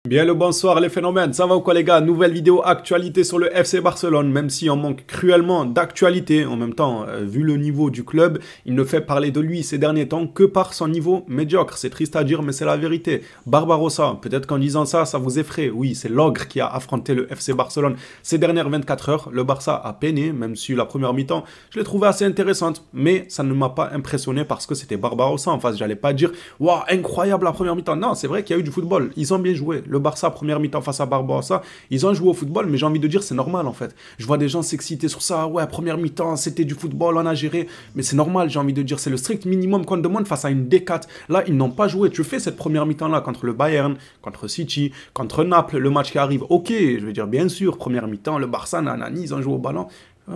Bien le bonsoir les phénomènes, ça va ou quoi les gars? Nouvelle vidéo actualité sur le FC Barcelone, même si on manque cruellement d'actualité. En même temps, vu le niveau du club, il ne fait parler de lui ces derniers temps que par son niveau médiocre. C'est triste à dire mais c'est la vérité. Barbarossa, peut-être qu'en disant ça, ça vous effraie. Oui, c'est l'ogre qui a affronté le FC Barcelone ces dernières 24 heures. Le Barça a peiné, même si la première mi-temps, je l'ai trouvée assez intéressante. Mais ça ne m'a pas impressionné parce que c'était Barbarossa en face. J'allais pas dire, waouh, incroyable la première mi-temps. Non, c'est vrai qu'il y a eu du football. Ils ont bien joué. Le Barça, première mi-temps face à Barbarossa, ils ont joué au football, mais j'ai envie de dire c'est normal en fait. Je vois des gens s'exciter sur ça, ouais, première mi-temps, c'était du football, on a géré, mais c'est normal, j'ai envie de dire, c'est le strict minimum qu'on demande face à une D4. Là, ils n'ont pas joué. Tu fais cette première mi-temps-là contre le Bayern, contre City, contre Naples, le match qui arrive, ok, je veux dire, bien sûr, première mi-temps, le Barça, nanani, ils ont joué au ballon.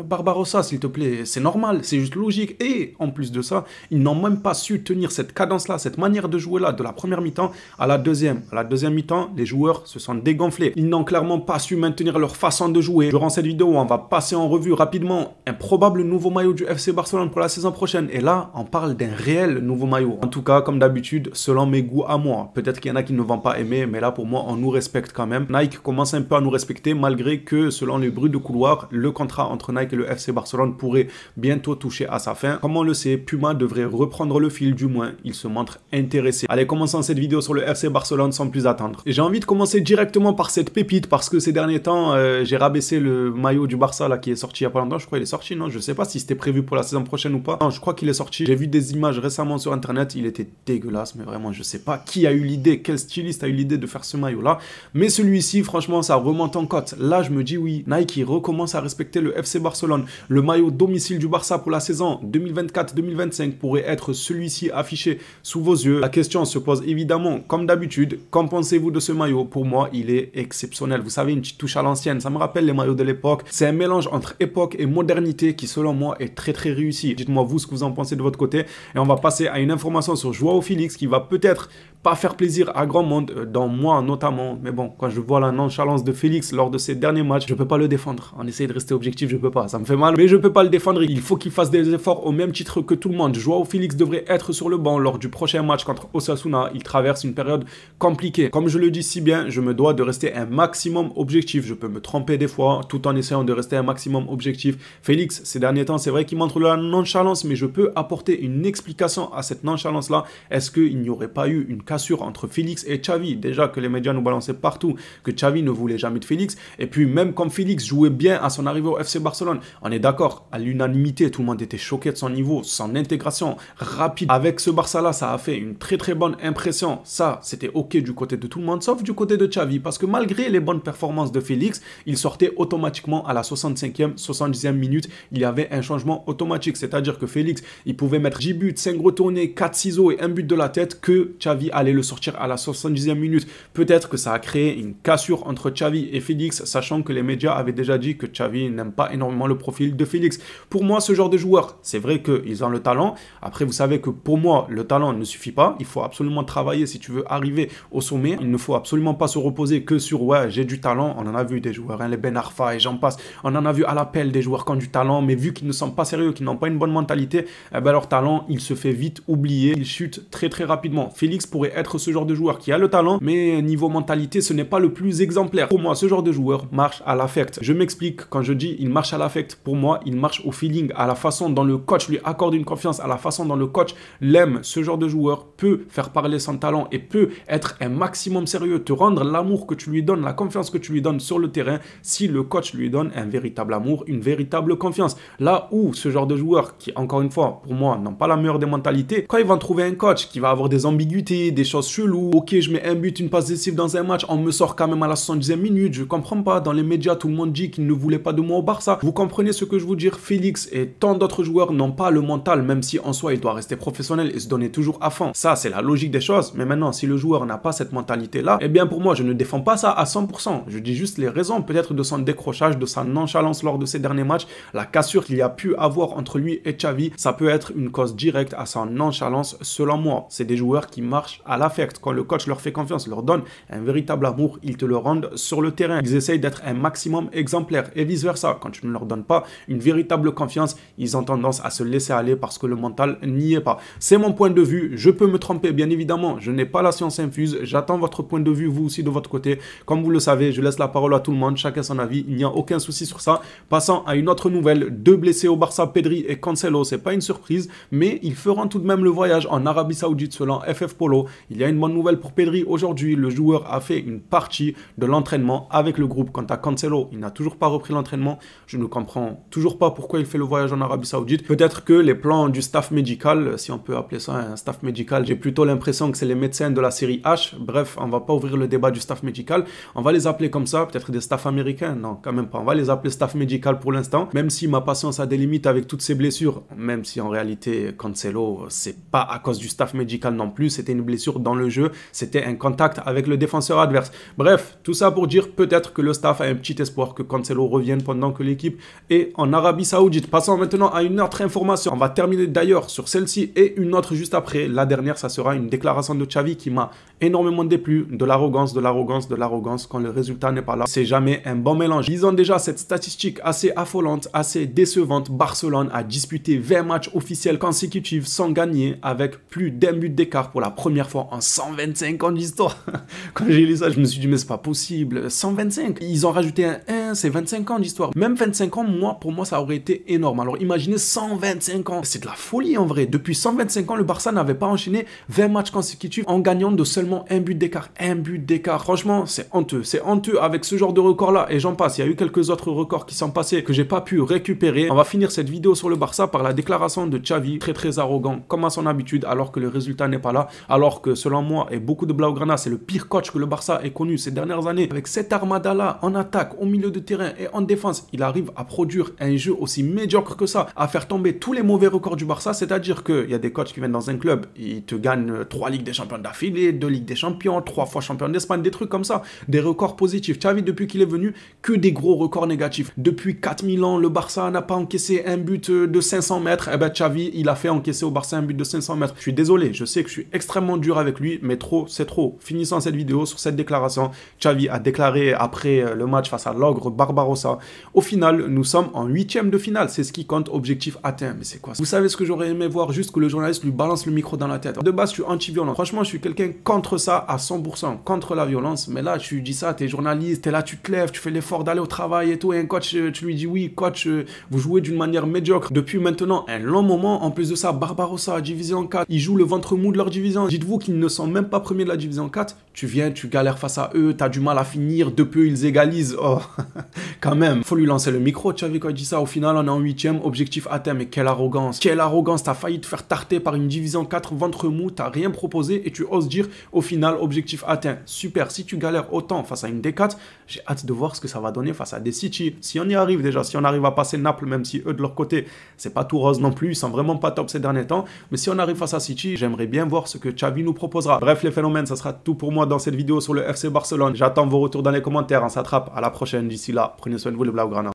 Barbarossa, s'il te plaît, c'est normal, c'est juste logique. Et en plus de ça, ils n'ont même pas su tenir cette cadence-là, cette manière de jouer-là, de la première mi-temps à la deuxième. À la deuxième mi-temps, les joueurs se sont dégonflés. Ils n'ont clairement pas su maintenir leur façon de jouer. Durant cette vidéo, on va passer en revue rapidement un probable nouveau maillot du FC Barcelone pour la saison prochaine. Et là, on parle d'un réel nouveau maillot. En tout cas, comme d'habitude, selon mes goûts à moi. Peut-être qu'il y en a qui ne vont pas aimer, mais là, pour moi, on nous respecte quand même. Nike commence un peu à nous respecter, malgré que, selon les bruits de couloir, le contrat entre Nike et le FC Barcelone pourrait bientôt toucher à sa fin. Comme on le sait, Puma devrait reprendre le fil, du moins, il se montre intéressé. Allez, commençons cette vidéo sur le FC Barcelone sans plus attendre. Et j'ai envie de commencer directement par cette pépite, parce que ces derniers temps, j'ai rabaissé le maillot du Barça, là, qui est sorti il y a pas longtemps. Je crois qu'il est sorti, non? Je sais pas si c'était prévu pour la saison prochaine ou pas. Non, je crois qu'il est sorti. J'ai vu des images récemment sur Internet, il était dégueulasse, mais vraiment, je sais pas qui a eu l'idée, quel styliste a eu l'idée de faire ce maillot-là. Mais celui-ci, franchement, ça remonte en cote. Là, je me dis, oui, Nike, il recommence à respecter le FC Barcelone. Le maillot domicile du Barça pour la saison 2024-2025 pourrait être celui-ci affiché sous vos yeux. La question se pose évidemment, comme d'habitude, qu'en pensez-vous de ce maillot? Pour moi, il est exceptionnel. Vous savez, une petite touche à l'ancienne, ça me rappelle les maillots de l'époque. C'est un mélange entre époque et modernité qui, selon moi, est très très réussi. Dites-moi vous ce que vous en pensez de votre côté. Et on va passer à une information sur Joao Félix qui va peut-être pas faire plaisir à grand monde, dans moi notamment. Mais bon, quand je vois la nonchalance de Félix lors de ses derniers matchs, je peux pas le défendre. On essaie de rester objectif, je peux pas. Ça me fait mal, mais je peux pas le défendre. Il faut qu'il fasse des efforts au même titre que tout le monde. Joao Félix devrait être sur le banc lors du prochain match contre Osasuna. Il traverse une période compliquée. Comme je le dis si bien, je me dois de rester un maximum objectif. Je peux me tromper des fois, tout en essayant de rester un maximum objectif. Félix, ces derniers temps, c'est vrai qu'il montre la nonchalance, mais je peux apporter une explication à cette nonchalance-là. Est-ce qu'il n'y aurait pas eu une cassure entre Félix et Xavi? Déjà que les médias nous balançaient partout que Xavi ne voulait jamais de Félix. Et puis même comme Félix jouait bien à son arrivée au FC Barcelone, on est d'accord, à l'unanimité, tout le monde était choqué de son niveau, son intégration rapide. Avec ce Barça-là, ça a fait une très très bonne impression. Ça, c'était ok du côté de tout le monde, sauf du côté de Xavi. Parce que malgré les bonnes performances de Félix, il sortait automatiquement à la 65e, 70e minute. Il y avait un changement automatique. C'est-à-dire que Félix, il pouvait mettre 10 buts, 5 retournés, 4 ciseaux et un but de la tête, que Xavi allait le sortir à la 70e minute. Peut-être que ça a créé une cassure entre Xavi et Félix, sachant que les médias avaient déjà dit que Xavi n'aime pas énormément le profil de Félix. Pour moi, ce genre de joueur, c'est vrai qu'ils ont le talent. Après, vous savez que pour moi, le talent ne suffit pas. Il faut absolument travailler si tu veux arriver au sommet. Il ne faut absolument pas se reposer que sur « ouais, j'ai du talent ». On en a vu des joueurs, hein, les Ben Arfa et j'en passe. On en a vu à l'appel des joueurs qui ont du talent, mais vu qu'ils ne sont pas sérieux, qu'ils n'ont pas une bonne mentalité, eh ben, leur talent, il se fait vite oublier. Il chute très très rapidement. Félix pourrait être ce genre de joueur qui a le talent, mais niveau mentalité, ce n'est pas le plus exemplaire. Pour moi, ce genre de joueur marche à l'affect. Je m'explique, quand je dis il marche à l'affect, pour moi, il marche au feeling, à la façon dont le coach lui accorde une confiance, à la façon dont le coach l'aime. Ce genre de joueur peut faire parler son talent et peut être un maximum sérieux, te rendre l'amour que tu lui donnes, la confiance que tu lui donnes sur le terrain, si le coach lui donne un véritable amour, une véritable confiance. Là où ce genre de joueurs, qui encore une fois, pour moi, n'ont pas la meilleure des mentalités, quand ils vont trouver un coach qui va avoir des ambiguïtés, des choses cheloues, ok, je mets un but, une passe décisive dans un match, on me sort quand même à la 70e minute, je comprends pas, dans les médias, tout le monde dit qu'il ne voulait pas de moi au Barça. Vous comprenez ce que je veux dire? Félix et tant d'autres joueurs n'ont pas le mental, même si en soi il doit rester professionnel et se donner toujours à fond. Ça, c'est la logique des choses. Mais maintenant, si le joueur n'a pas cette mentalité-là, eh bien pour moi, je ne défends pas ça à 100%. Je dis juste les raisons peut-être de son décrochage, de sa nonchalance lors de ses derniers matchs, la cassure qu'il y a pu avoir entre lui et Xavi. Ça peut être une cause directe à sa nonchalance, selon moi. C'est des joueurs qui marchent à l'affect. Quand le coach leur fait confiance, leur donne un véritable amour, ils te le rendent sur le terrain. Ils essayent d'être un maximum exemplaire et vice-versa. Quand tu ne leur donnes pas une véritable confiance, ils ont tendance à se laisser aller parce que le mental n'y est pas. C'est mon point de vue. Je peux me tromper, bien évidemment. Je n'ai pas la science infuse. J'attends votre point de vue, vous aussi, de votre côté. Comme vous le savez, je laisse la parole à tout le monde. Chacun son avis. Il n'y a aucun souci sur ça. Passons à une autre nouvelle. 2 blessés au Barça, Pedri et Cancelo. C'est pas une surprise, mais ils feront tout de même le voyage en Arabie Saoudite selon FF Polo. Il y a une bonne nouvelle pour Pedri. Aujourd'hui, le joueur a fait une partie de l'entraînement avec le groupe. Quant à Cancelo, il n'a toujours pas repris l'entraînement. Je ne comprends toujours pas pourquoi il fait le voyage en Arabie Saoudite. Peut-être que les plans du staff médical, si on peut appeler ça un staff médical, j'ai plutôt l'impression que c'est les médecins de la série H. Bref, on va pas ouvrir le débat du staff médical. On va les appeler comme ça, peut-être des staffs américains. Non, quand même pas. On va les appeler staff médical pour l'instant. Même si ma patience a des limites avec toutes ces blessures, même si en réalité, Cancelo, c'est pas à cause du staff médical non plus. C'était une blessure dans le jeu. C'était un contact avec le défenseur adverse. Bref, tout ça pour dire peut-être que le staff a un petit espoir que Cancelo revienne pendant que l'équipe est en Arabie Saoudite. Passons maintenant à une autre information. On va terminer d'ailleurs sur celle-ci et une autre juste après. La dernière, ça sera une déclaration de Xavi qui m'a énormément déplu. De l'arrogance, de l'arrogance, de l'arrogance quand le résultat n'est pas là. C'est jamais un bon mélange. Ils ont déjà cette statistique assez affolante, assez décevante. Barcelone a disputé 20 matchs officiels consécutifs sans gagner avec plus d'1 but d'écart pour la première fois en 125 ans d'histoire. Quand j'ai lu ça, je me suis dit mais c'est pas possible. 125. Ils ont rajouté un 1, c'est 25 ans d'histoire. Même 25 ans, pour moi, ça aurait été énorme. Alors imaginez 125 ans. C'est de la folie en vrai. Depuis 125 ans, le Barça n'avait pas enchaîné 20 matchs consécutifs en gagnant de seulement 1 but d'écart. 1 but d'écart. Franchement, c'est honteux. C'est honteux avec ce genre de record-là. Et j'en passe. Il y a eu quelques autres records qui sont passés que j'ai pas pu récupérer. On va finir cette vidéo sur le Barça par la déclaration de Xavi, très arrogant, comme à son habitude, alors que le résultat n'est pas là. Alors que selon moi et beaucoup de Blaugrana, c'est le pire coach que le Barça ait connu ces dernières années. Avec cette armada-là, en attaque, au milieu de terrain et en défense, il arrive à produire un jeu aussi médiocre que ça, à faire tomber tous les mauvais records du Barça. C'est-à-dire qu'il y a des coachs qui viennent dans un club, ils te gagnent 3 Ligues des Champions d'affilée, 2 Ligues des Champions, 3 fois champion d'Espagne, des trucs comme ça, des records positifs. Xavi, depuis qu'il est venu, que des gros records négatifs. Depuis 4000 ans, le Barça n'a pas encaissé un but de 500 mètres. Eh ben Xavi, il a fait encaisser au Barça un but de 500 mètres. Je suis désolé, je sais que je suis extrêmement dur avec lui, mais trop, c'est trop. Finissons cette vidéo sur cette déclaration. Xavi a déclaré après le match face à l'ogre Barbarossa. Au final, nous sommes en 8e de finale. C'est ce qui compte, objectif atteint. Mais c'est quoi ça? Vous savez ce que j'aurais aimé voir? Juste que le journaliste lui balance le micro dans la tête. De base, je suis anti-violence. Franchement, je suis quelqu'un contre ça à 100%, contre la violence. Mais là, tu dis ça, t'es journaliste, t'es là, tu te lèves, tu fais l'effort d'aller au travail et tout. Et un coach, tu lui dis oui, coach, vous jouez d'une manière médiocre depuis maintenant un long moment. En plus de ça, Barbarossa, division 4, ils jouent le ventre mou de leur division. Dites-vous qu'ils ne sont même pas premiers de la division 4. Tu viens, tu galères face à eux, t'as du mal à finir, depuis eux, ils égalisent. Oh, quand même. Faut lui lancer le micro, Xavi, quand il dit ça. Au final, on est en 8e, objectif atteint. Mais quelle arrogance. Quelle arrogance. T'as failli te faire tarter par une division 4, ventre mou, t'as rien proposé et tu oses dire, au final, objectif atteint. Super. Si tu galères autant face à une D4, j'ai hâte de voir ce que ça va donner face à des City. Si on y arrive déjà, si on arrive à passer Naples, même si eux, de leur côté, c'est pas tout rose non plus, ils sont vraiment pas top ces derniers temps. Mais si on arrive face à City, j'aimerais bien voir ce que Xavi nous proposera. Bref, les phénomènes, ça sera tout pour moi dans cette vidéo sur le FC Barcelone. J'attends vos retours dans les commentaires. On s'attrape à la prochaine. D'ici là, prenez soin de vous les Blaugrana.